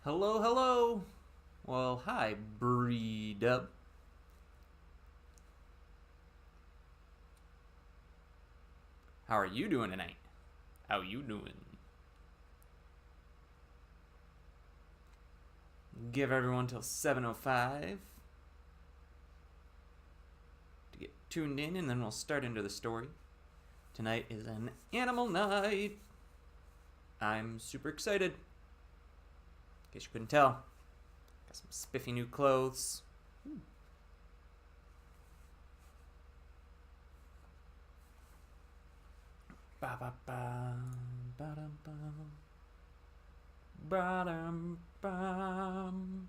Hello, hello. Well, hi, Bree-Dub. How are you doing tonight? How you doing? Give everyone till 7:05 to get tuned in, and then we'll start into the story. Tonight is an animal night. I'm super excited. In case you couldn't tell, got some spiffy new clothes. Ba ba ba ba dum bum ba dum bum.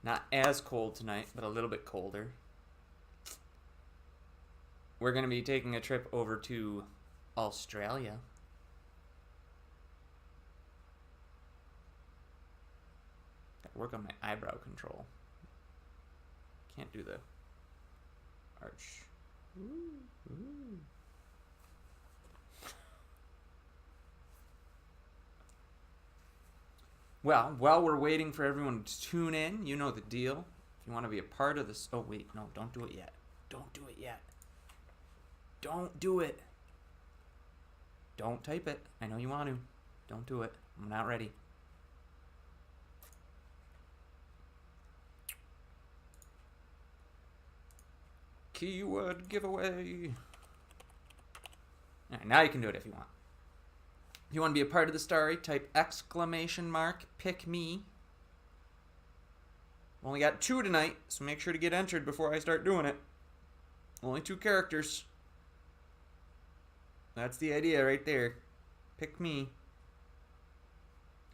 Not as cold tonight, but a little bit colder. We're going to be taking a trip over to Australia. Gotta work on my eyebrow control. Can't do the arch. Ooh, ooh. Well, while we're waiting for everyone to tune in, you know the deal. If you want to be a part of this... Oh, wait. No, don't do it yet. Don't do it yet. Don't do it. Don't type it. I know you want to. Don't do it. I'm not ready. Keyword giveaway. All right, now you can do it if you want. If you want to be a part of the story, type !pick me. Only got 2 tonight, so make sure to get entered before I start doing it. Only 2 characters. That's the idea right there. Pick me.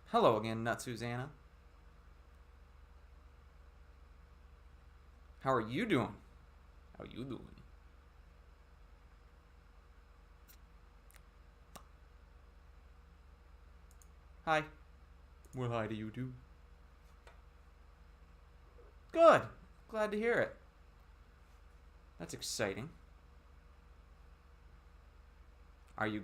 Hello again, Nut Susanna. How are you doing? How you doing? Hi. Well, hi to you too. Good. Glad to hear it. That's exciting. Are you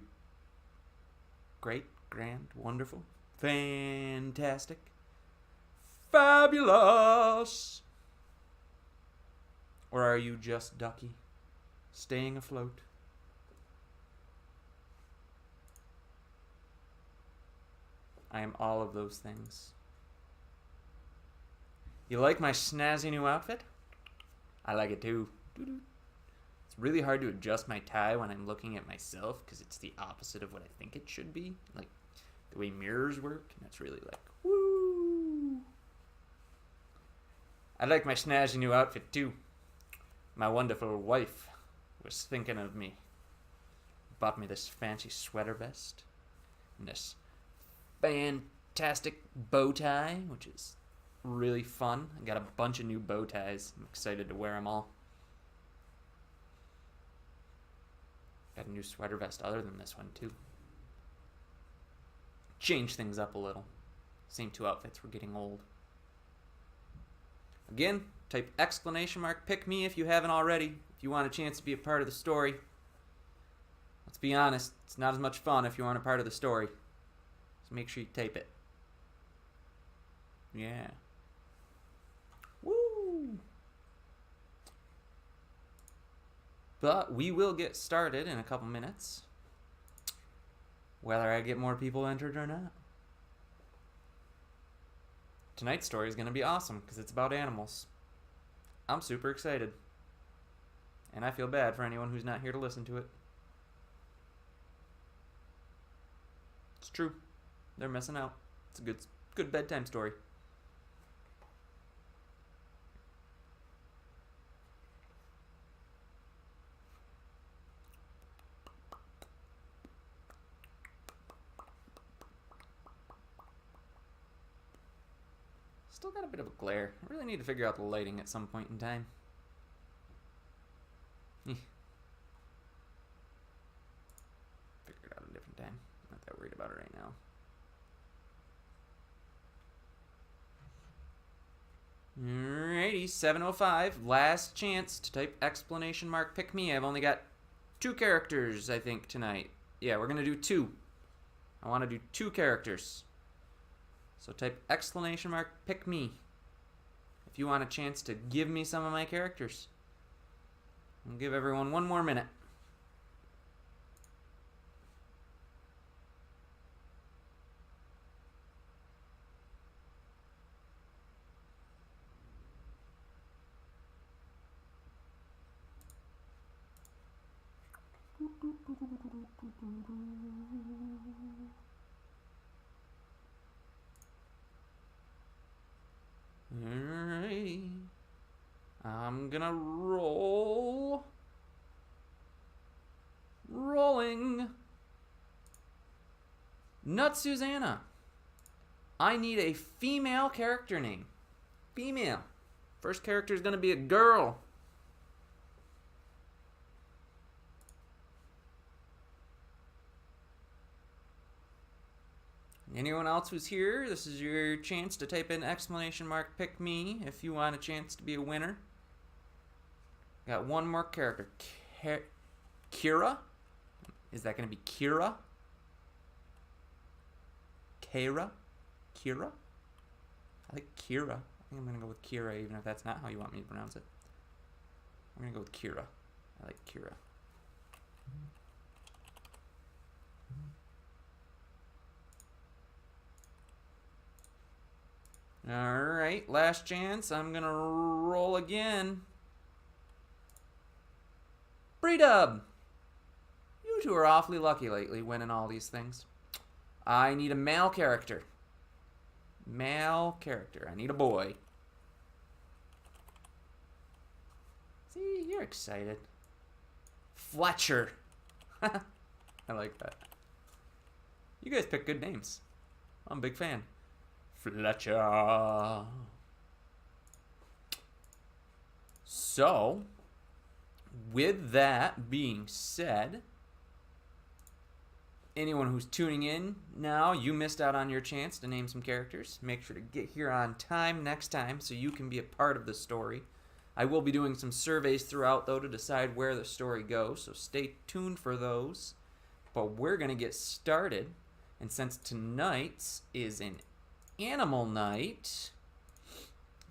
great, grand, wonderful, fantastic, fabulous? Or are you just ducky, staying afloat? I am all of those things. You like my snazzy new outfit? I like it too. It's really hard to adjust my tie when I'm looking at myself because it's the opposite of what I think it should be. Like the way mirrors work, and it's really like, woo! I like my snazzy new outfit too. My wonderful wife was thinking of me. Bought me this fancy sweater vest and this fantastic bow tie, which is really fun. I got a bunch of new bow ties. I'm excited to wear them all. Got a new sweater vest other than this one too. Change things up a little. Same 2 outfits were getting old. Again, type !pick me if you haven't already. If you want a chance to be a part of the story. Let's be honest, it's not as much fun if you aren't a part of the story. So make sure you type it. Yeah. Woo! But we will get started in a couple minutes. Whether I get more people entered or not. Tonight's story is going to be awesome because it's about animals. I'm super excited. And I feel bad for anyone who's not here to listen to it. It's true. They're missing out. It's a good bedtime story. Still got a bit of a glare. I really need to figure out the lighting at some point in time. Figure it out a different time. Not that worried about it right now. Alrighty, 7:05. Last chance to type exclamation mark pick me. I've only got 2 characters, I think, tonight. Yeah, we're going to do 2. I want to do 2 characters. So type exclamation mark pick me if you want a chance to give me some of my characters. I'll give everyone 1 more minute. Alrighty. I'm gonna roll. Rolling. Nut Susanna. I need a female character name. Female. First character is gonna be a girl. Anyone else who's here, this is your chance to type in exclamation mark pick me if you want a chance to be a winner. Got 1 more character. Kira? Is that going to be Kira? Kira? Kira? I like Kira. I think I'm going to go with Kira even if that's not how you want me to pronounce it. I'm going to go with Kira. I like Kira. Alright, last chance. I'm gonna roll again. Breedub! You two are awfully lucky lately, winning all these things. I need a male character. Male character. I need a boy. See, you're excited. Fletcher. I like that. You guys pick good names. I'm a big fan. Fletcher. So, with that being said, anyone who's tuning in now, you missed out on your chance to name some characters. Make sure to get here on time next time so you can be a part of the story. I will be doing some surveys throughout, though, to decide where the story goes, so stay tuned for those. But we're going to get started, and since tonight's is an animal night,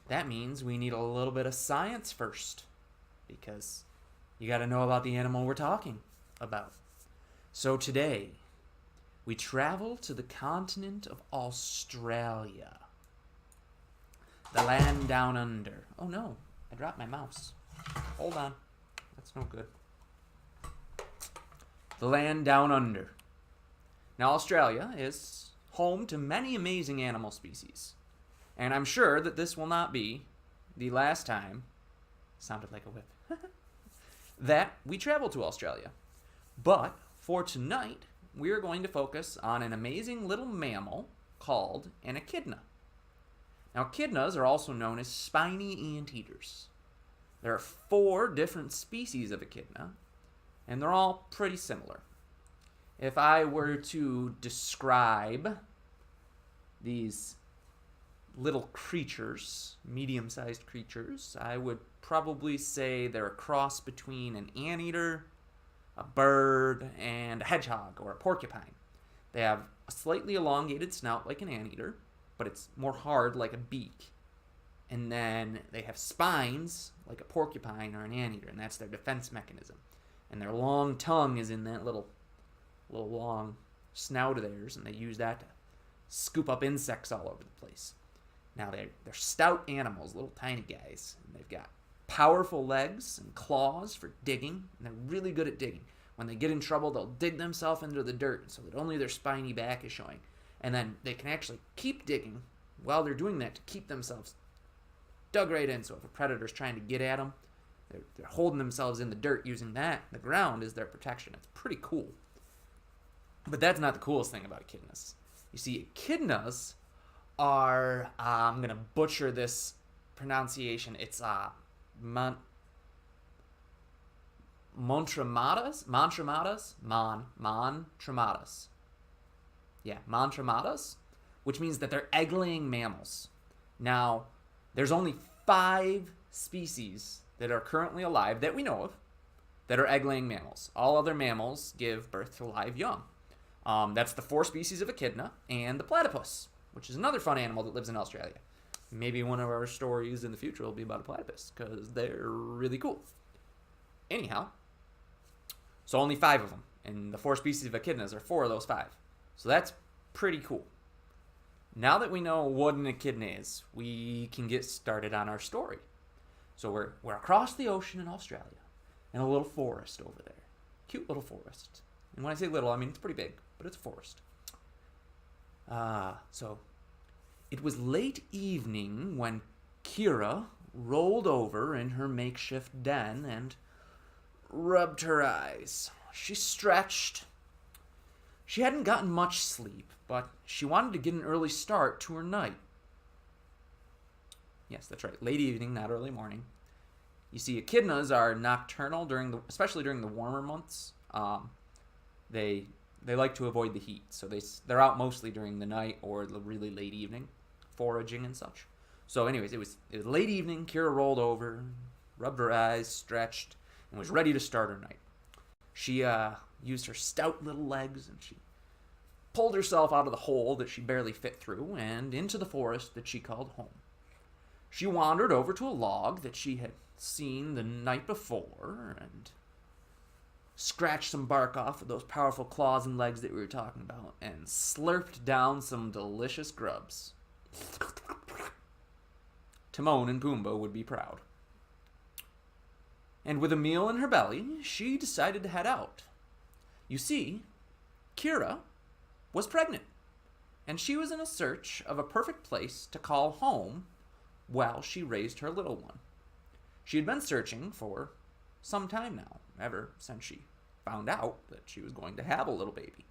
that means we need a little bit of science first, because you got to know about the animal we're talking about. So today, we travel to the continent of Australia, the land down under. Oh no, I dropped my mouse. Hold on, that's no good. The land down under. Now, Australia is home to many amazing animal species. And I'm sure that this will not be the last time, sounded like a whip, that we travel to Australia. But for tonight, we are going to focus on an amazing little mammal called an echidna. Now, echidnas are also known as spiny anteaters. There are 4 different species of echidna, and they're all pretty similar. If I were to describe these little creatures, medium-sized creatures, I would probably say they're a cross between an anteater, a bird, and a hedgehog or a porcupine. They have a slightly elongated snout like an anteater, but it's more hard like a beak. And then they have spines like a porcupine or an anteater, and that's their defense mechanism. And their long tongue is in that little long snout of theirs, and they use that to scoop up insects all over the place. Now, they're stout animals, little tiny guys, and they've got powerful legs and claws for digging, and they're really good at digging. When they get in trouble, they'll dig themselves into the dirt so that only their spiny back is showing. And then they can actually keep digging while they're doing that to keep themselves dug right in. So if a predator's trying to get at them, they're holding themselves in the dirt using that. The ground is their protection. It's pretty cool. But that's not the coolest thing about echidnas. You see, echidnas are, I'm going to butcher this pronunciation. It's Montrematas? Montrematas. Yeah, Montrematas, which means that they're egg-laying mammals. Now, there's only 5 species that are currently alive that we know of that are egg-laying mammals. All other mammals give birth to live young. That's the 4 species of echidna and the platypus, which is another fun animal that lives in Australia. Maybe one of our stories in the future will be about a platypus because they're really cool. Anyhow, so only 5 of them, and the 4 species of echidnas are 4 of those 5. So that's pretty cool. Now that we know what an echidna is, we can get started on our story. So we're across the ocean in Australia, in a little forest over there. Cute little forest. And when I say little, I mean it's pretty big, but it's a forest. So it was late evening when Kira rolled over in her makeshift den and rubbed her eyes. She stretched. She hadn't gotten much sleep, but she wanted to get an early start to her night. Yes, that's right. Late evening, not early morning. You see, echidnas are nocturnal especially during the warmer months. They like to avoid the heat, so they're out mostly during the night or the really late evening, foraging and such. So, anyways, it was late evening. Kira rolled over, rubbed her eyes, stretched, and was ready to start her night. She used her stout little legs, and she pulled herself out of the hole that she barely fit through and into the forest that she called home. She wandered over to a log that she had seen the night before and scratched some bark off with those powerful claws and legs that we were talking about and slurped down some delicious grubs. Timon and Pumbaa would be proud. And with a meal in her belly, she decided to head out. You see, Kira was pregnant, and she was in a search of a perfect place to call home while she raised her little one. She had been searching for some time now, ever since she found out that she was going to have a little baby.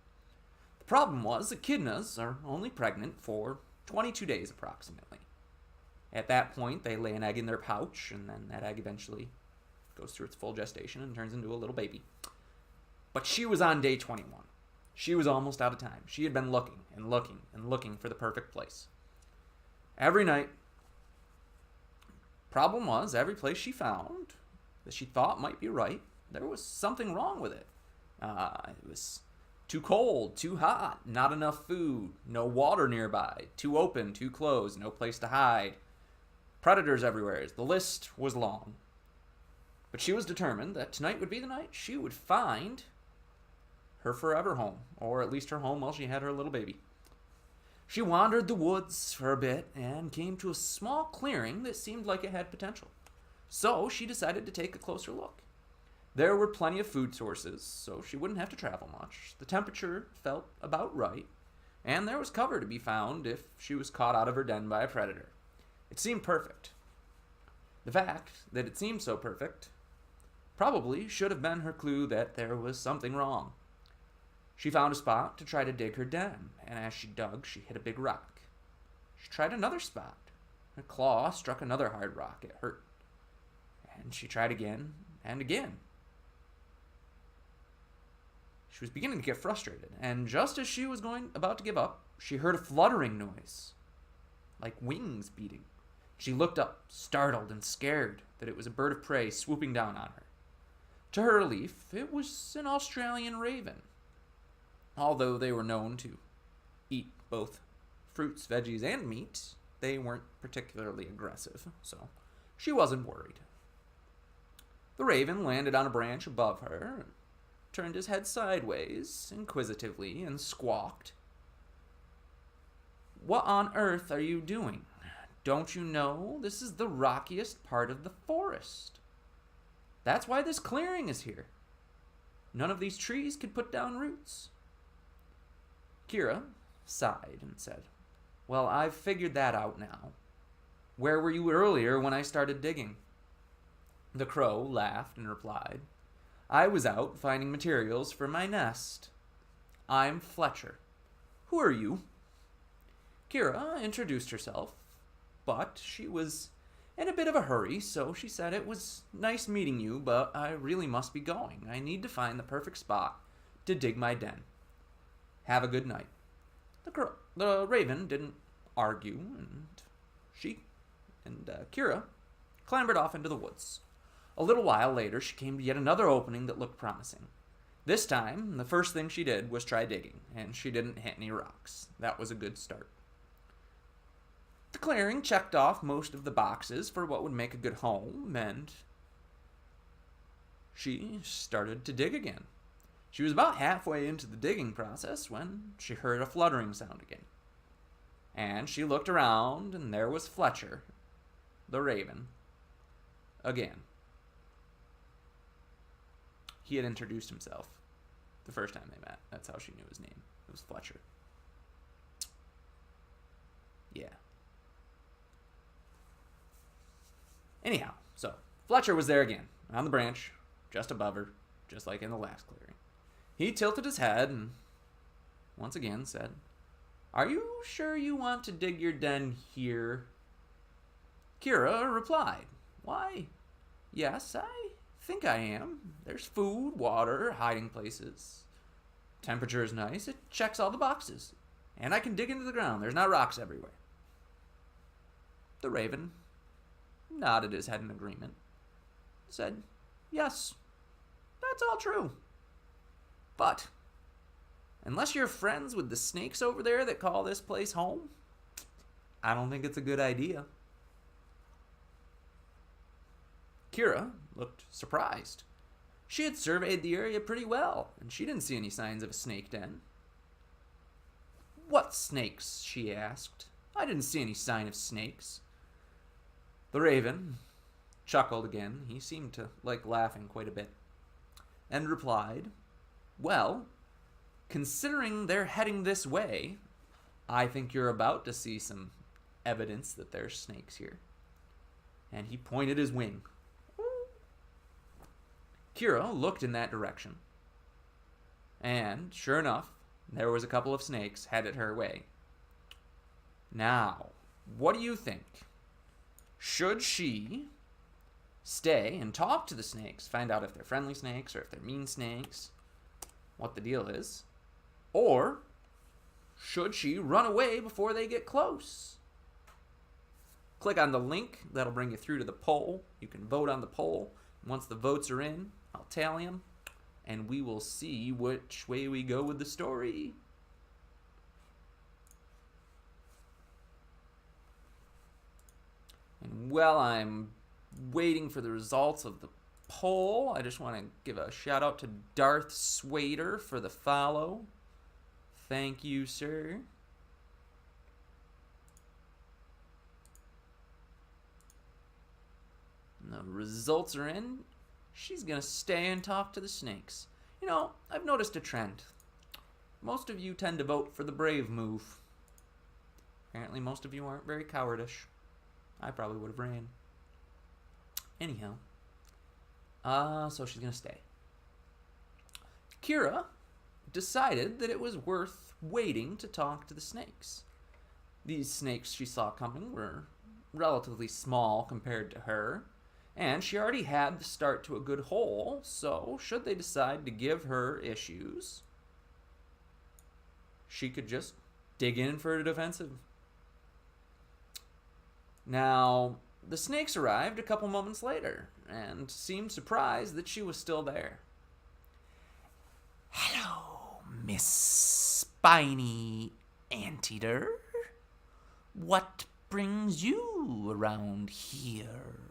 The problem was echidnas are only pregnant for 22 days approximately. At that point, they lay an egg in their pouch, and then that egg eventually goes through its full gestation and turns into a little baby. But she was on day 21. She was almost out of time. She had been looking and looking and looking for the perfect place. Every night. Problem was, every place she found that she thought might be right, there was something wrong with it. It was too cold, too hot, not enough food, no water nearby, too open, too closed, no place to hide. Predators everywhere. The list was long. But she was determined that tonight would be the night she would find her forever home, or at least her home while she had her little baby. She wandered the woods for a bit and came to a small clearing that seemed like it had potential. So she decided to take a closer look. There were plenty of food sources, so she wouldn't have to travel much. The temperature felt about right, and there was cover to be found if she was caught out of her den by a predator. It seemed perfect. The fact that it seemed so perfect probably should have been her clue that there was something wrong. She found a spot to try to dig her den, and as she dug, she hit a big rock. She tried another spot. Her claw struck another hard rock. It hurt. And she tried again and again. She was beginning to get frustrated, and just as she was about to give up, she heard a fluttering noise, like wings beating. She looked up, startled and scared that it was a bird of prey swooping down on her. To her relief, it was an Australian raven. Although they were known to eat both fruits, veggies, and meat, they weren't particularly aggressive, so she wasn't worried. The raven landed on a branch above her, and turned his head sideways, inquisitively, and squawked. "What on earth are you doing? Don't you know this is the rockiest part of the forest? That's why this clearing is here. None of these trees could put down roots." Kira sighed and said, "Well, I've figured that out now. Where were you earlier when I started digging?" The crow laughed and replied, "I was out finding materials for my nest. I'm Fletcher. Who are you?" Kira introduced herself, but she was in a bit of a hurry, so she said, "It was nice meeting you, but I really must be going. I need to find the perfect spot to dig my den. Have a good night." The raven didn't argue, and Kira clambered off into the woods. A little while later, she came to yet another opening that looked promising. This time, the first thing she did was try digging, and she didn't hit any rocks. That was a good start. The clearing checked off most of the boxes for what would make a good home, and she started to dig again. She was about halfway into the digging process when she heard a fluttering sound again. And she looked around, and there was Fletcher, the raven, again. He had introduced himself the first time they met. That's how she knew his name. It was Fletcher. Yeah. Anyhow, so Fletcher was there again, on the branch, just above her, just like in the last clearing. He tilted his head and once again said, "Are you sure you want to dig your den here?" Kira replied, "Why, yes, I think I am. There's food, water, hiding places. Temperature is nice. It checks all the boxes. And I can dig into the ground. There's not rocks everywhere." The raven nodded his head in agreement, said, "Yes, that's all true. But unless you're friends with the snakes over there that call this place home, I don't think it's a good idea." Kira looked surprised. She had surveyed the area pretty well, and she didn't see any signs of a snake den. "What snakes?" she asked. "I didn't see any sign of snakes." The raven chuckled again. He seemed to like laughing quite a bit, and replied, "Well, considering they're heading this way, I think you're about to see some evidence that there's snakes here." And he pointed his wing. Kira looked in that direction, and sure enough, there was a couple of snakes headed her way. Now, what do you think? Should she stay and talk to the snakes, find out if they're friendly snakes or if they're mean snakes, what the deal is? Or should she run away before they get close? Click on the link. That'll bring you through to the poll. You can vote on the poll. Once the votes are in, I'll tally them, and we will see which way we go with the story. And while I'm waiting for the results of the poll, I just want to give a shout out to Darth Swader for the follow. Thank you, sir. And the results are in. She's going to stay and talk to the snakes. You know, I've noticed a trend. Most of you tend to vote for the brave move. Apparently most of you aren't very cowardish. I probably would have ran. Anyhow. So she's going to stay. Kira decided that it was worth waiting to talk to the snakes. These snakes she saw coming were relatively small compared to her, and she already had the start to a good hole, so should they decide to give her issues, she could just dig in for a defensive. Now, the snakes arrived a couple moments later and seemed surprised that she was still there. "Hello, Miss Spiny Anteater. What brings you around here?"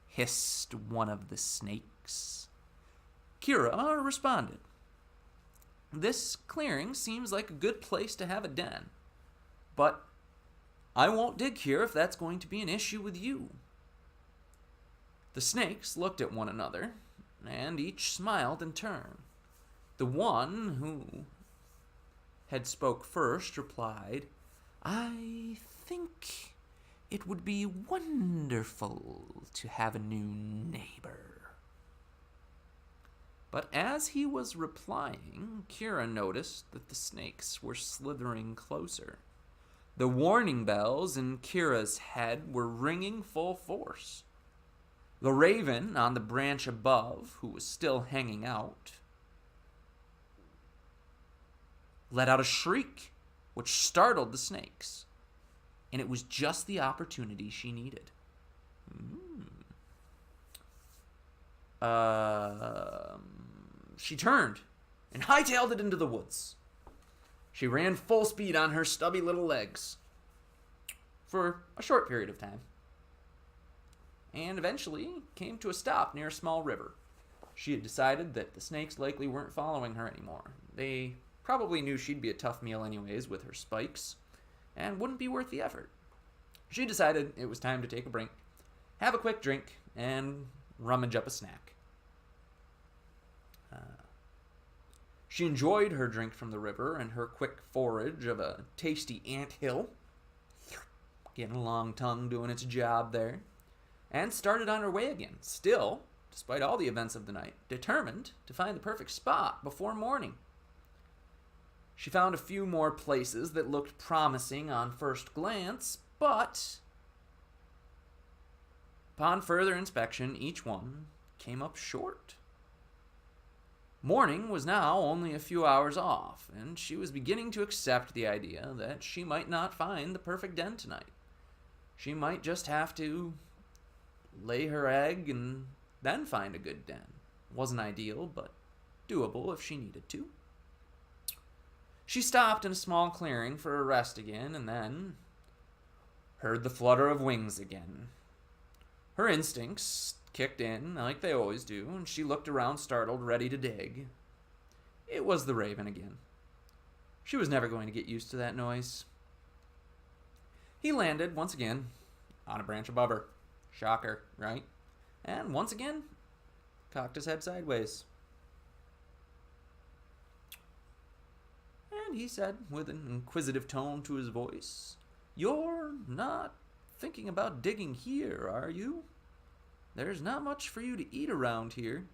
hissed one of the snakes. Kira responded, "This clearing seems like a good place to have a den, but I won't dig here if that's going to be an issue with you." The snakes looked at one another, and each smiled in turn. The one who had spoke first replied, "I think it would be wonderful to have a new neighbor." But as he was replying, Kira noticed that the snakes were slithering closer. The warning bells in Kira's head were ringing full force. The raven on the branch above, who was still hanging out, let out a shriek, which startled the snakes, and it was just the opportunity she needed. She turned and hightailed it into the woods. She ran full speed on her stubby little legs for a short period of time, and eventually came to a stop near a small river. She had decided that the snakes likely weren't following her anymore. They probably knew she'd be a tough meal anyways with her spikes, and wouldn't be worth the effort. She decided it was time to take a break, have a quick drink, and rummage up a snack. She enjoyed her drink from the river and her quick forage of a tasty ant hill, getting a long tongue doing its job there, and started on her way again, still, despite all the events of the night, determined to find the perfect spot before morning. She found a few more places that looked promising on first glance, but upon further inspection, each one came up short. Morning was now only a few hours off, and she was beginning to accept the idea that she might not find the perfect den tonight. She might just have to lay her egg and then find a good den. Wasn't ideal, but doable if she needed to. She stopped in a small clearing for a rest again, and then heard the flutter of wings again. Her instincts kicked in, like they always do, and she looked around startled, ready to dig. It was the raven again. She was never going to get used to that noise. He landed, once again, on a branch above her. Shocker, right? And once again, cocked his head sideways. And he said, with an inquisitive tone to his voice, "You're not thinking about digging here, are you? There's not much for you to eat around here."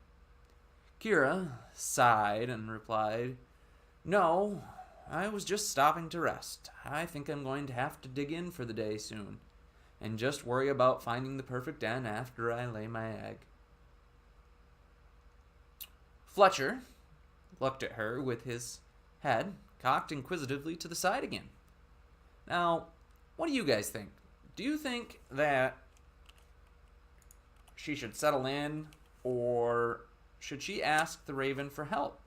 Kira sighed and replied, "No, I was just stopping to rest. I think I'm going to have to dig in for the day soon, and just worry about finding the perfect den after I lay my egg." Fletcher looked at her with his head cocked inquisitively to the side again. Now, what do you guys think? Do you think that she should settle in, or should she ask the raven for help?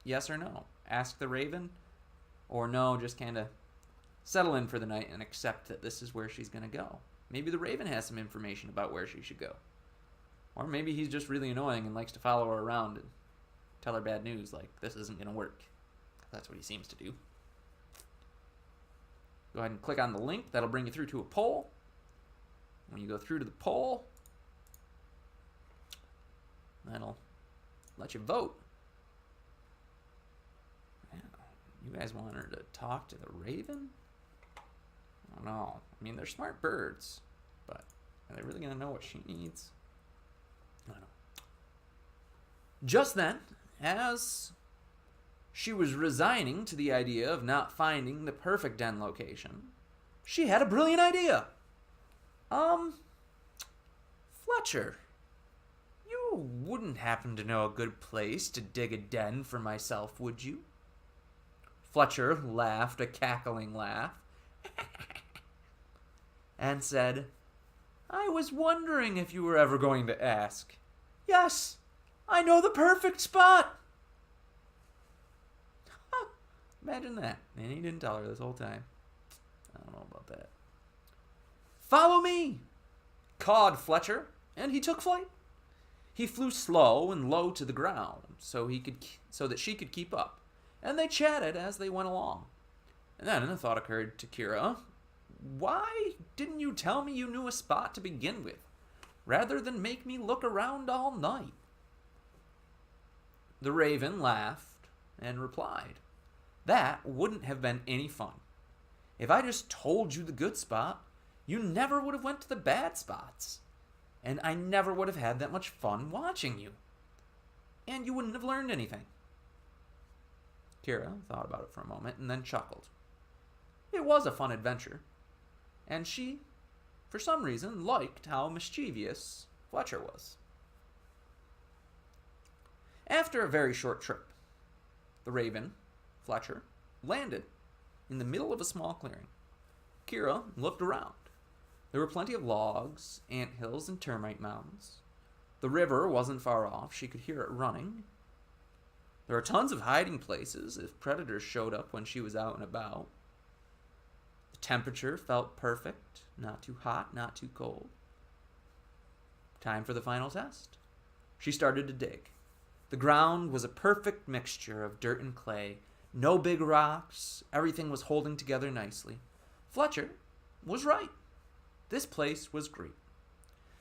Yes or no? Ask the raven, or no, just kind of settle in for the night and accept that this is where she's going to go. Maybe the raven has some information about where she should go. Or maybe he's just really annoying and likes to follow her around and tell her bad news, like this isn't going to work. That's what he seems to do. Go ahead and click on the link. That'll bring you through to a poll. When you go through to the poll, that'll let you vote. Man, you guys want her to talk to the raven? I don't know. I mean, they're smart birds, but are they really going to know what she needs? I don't know. Just then, as she was resigning to the idea of not finding the perfect den location, she had a brilliant idea. Fletcher, you wouldn't happen to know a good place to dig a den for myself, would you? Fletcher laughed a cackling laugh and said, "I was wondering if you were ever going to ask. Yes, I know the perfect spot." Imagine that. And he didn't tell her this whole time. I don't know about that. "Follow me," cawed Fletcher, and he took flight. He flew slow and low to the ground so that she could keep up, and they chatted as they went along. And then a thought occurred to Kira. Why didn't you tell me you knew a spot to begin with, rather than make me look around all night? The raven laughed and replied, "That wouldn't have been any fun. If I just told you the good spot, you never would have went to the bad spots. And I never would have had that much fun watching you. And you wouldn't have learned anything." Kira thought about it for a moment and then chuckled. It was a fun adventure, and she, for some reason, liked how mischievous Fletcher was. After a very short trip, the raven, Fletcher, landed in the middle of a small clearing. Kira looked around. There were plenty of logs, anthills, and termite mounds. The river wasn't far off. She could hear it running. There were tons of hiding places if predators showed up when she was out and about. The temperature felt perfect. Not too hot, not too cold. Time for the final test. She started to dig. The ground was a perfect mixture of dirt and clay. No big rocks. Everything was holding together nicely. Fletcher was right. This place was great.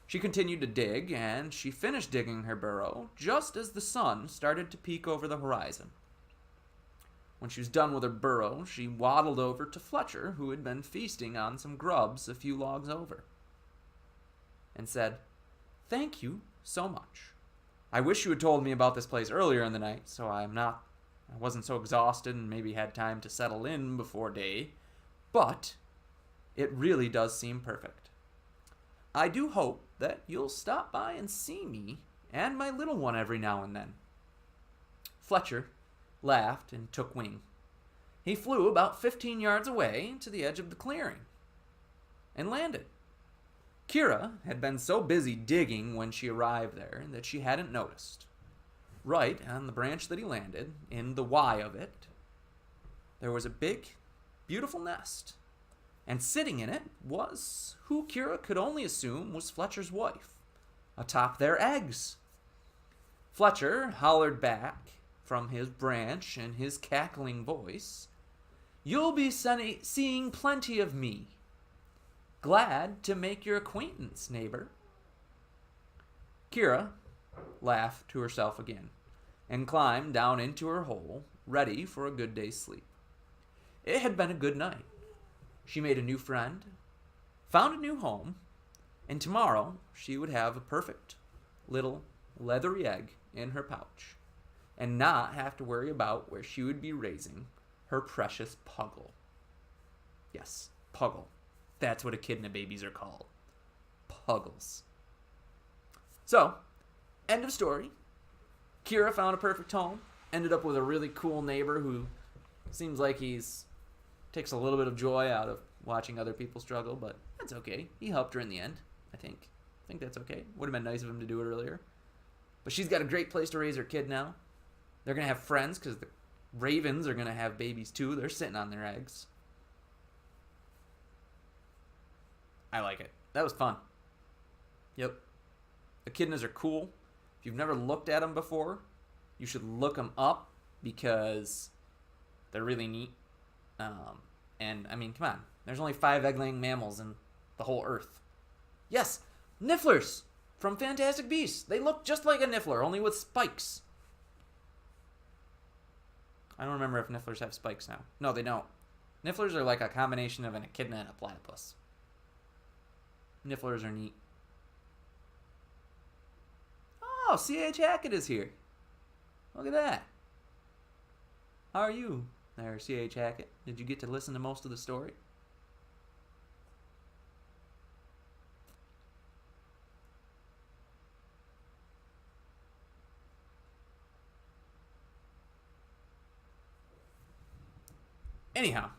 She continued to dig, and she finished digging her burrow just as the sun started to peek over the horizon. When she was done with her burrow, she waddled over to Fletcher, who had been feasting on some grubs a few logs over, and said, "Thank you so much. I wish you had told me about this place earlier in the night, so I wasn't so exhausted and maybe had time to settle in before day, but it really does seem perfect. I do hope that you'll stop by and see me and my little one every now and then." Fletcher laughed and took wing. He flew about 15 yards away to the edge of the clearing and landed. Kira had been so busy digging when she arrived there that she hadn't noticed. Right on the branch that he landed, in the Y of it, there was a big, beautiful nest. And sitting in it was who Kira could only assume was Fletcher's wife, atop their eggs. Fletcher hollered back from his branch in his cackling voice, "You'll be seeing plenty of me. Glad to make your acquaintance, neighbor." Kira laughed to herself again and climbed down into her hole, ready for a good day's sleep. It had been a good night. She made a new friend, found a new home, and tomorrow she would have a perfect little leathery egg in her pouch and not have to worry about where she would be raising her precious puggle. Yes, puggle. That's what echidna babies are called. Puggles. So, end of story. Kira found a perfect home, ended up with a really cool neighbor who seems like takes a little bit of joy out of watching other people struggle, but that's okay. He helped her in the end, I think. I think that's okay. Would have been nice of him to do it earlier. But she's got a great place to raise her kid now. They're going to have friends because the ravens are going to have babies too. They're sitting on their eggs. I like it. That was fun. Yep. Echidnas are cool. If you've never looked at them before, you should look them up because they're really neat. And, I mean, come on. There's only 5 egg-laying mammals in the whole earth. Yes, nifflers from Fantastic Beasts. They look just like a niffler, only with spikes. I don't remember if nifflers have spikes now. No, they don't. Nifflers are like a combination of an echidna and a platypus. Nifflers are neat. Oh, C.H. Hackett is here. Look at that. How are you there, C.H. Hackett? Did you get to listen to most of the story? Anyhow,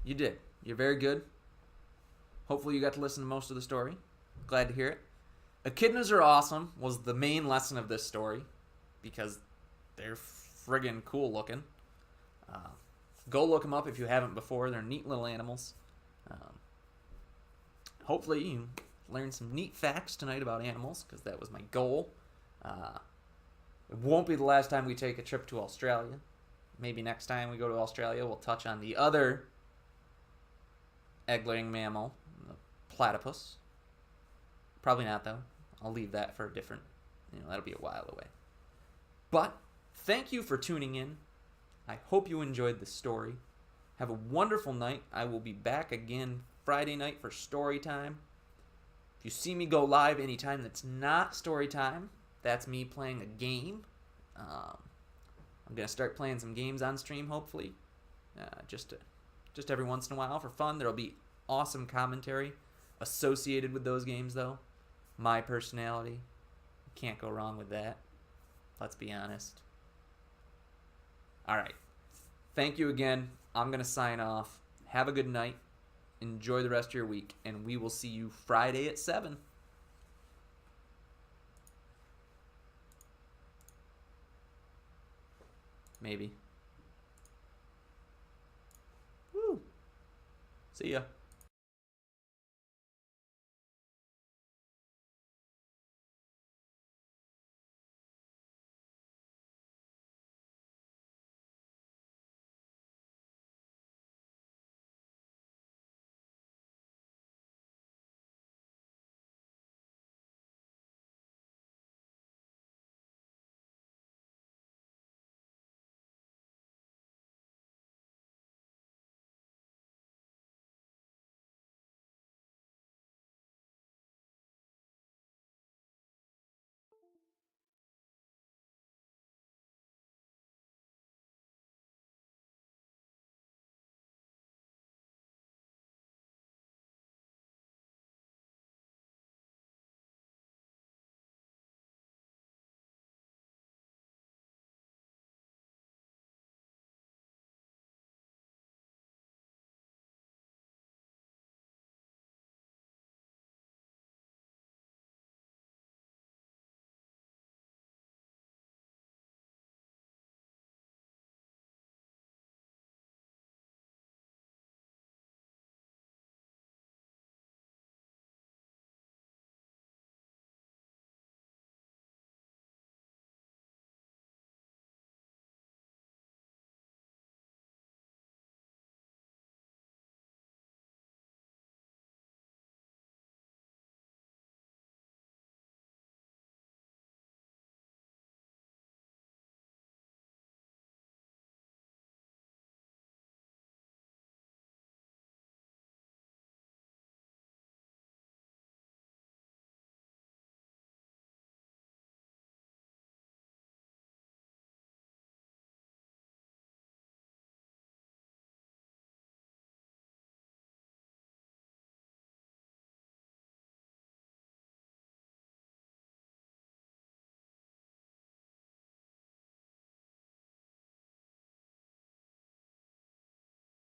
you did. You're very good. Hopefully you got to listen to most of the story. Glad to hear it. Echidnas are awesome was the main lesson of this story because they're friggin' cool looking. Go look them up if you haven't before. They're neat little animals. Hopefully you learned some neat facts tonight about animals because that was my goal. It won't be the last time we take a trip to Australia. Maybe next time we go to Australia we'll touch on the other egg-laying mammal, the platypus. Probably not, though. I'll leave that for a different, that'll be a while away. But thank you for tuning in. I hope you enjoyed the story. Have a wonderful night. I will be back again Friday night for story time. If you see me go live anytime that's not story time, that's me playing a game. I'm going to start playing some games on stream, hopefully. Just every once in a while for fun. There'll be awesome commentary associated with those games, though. My personality. Can't go wrong with that. Let's be honest. All right. Thank you again. I'm going to sign off. Have a good night. Enjoy the rest of your week, and we will see you Friday at 7. Maybe. Woo. See ya.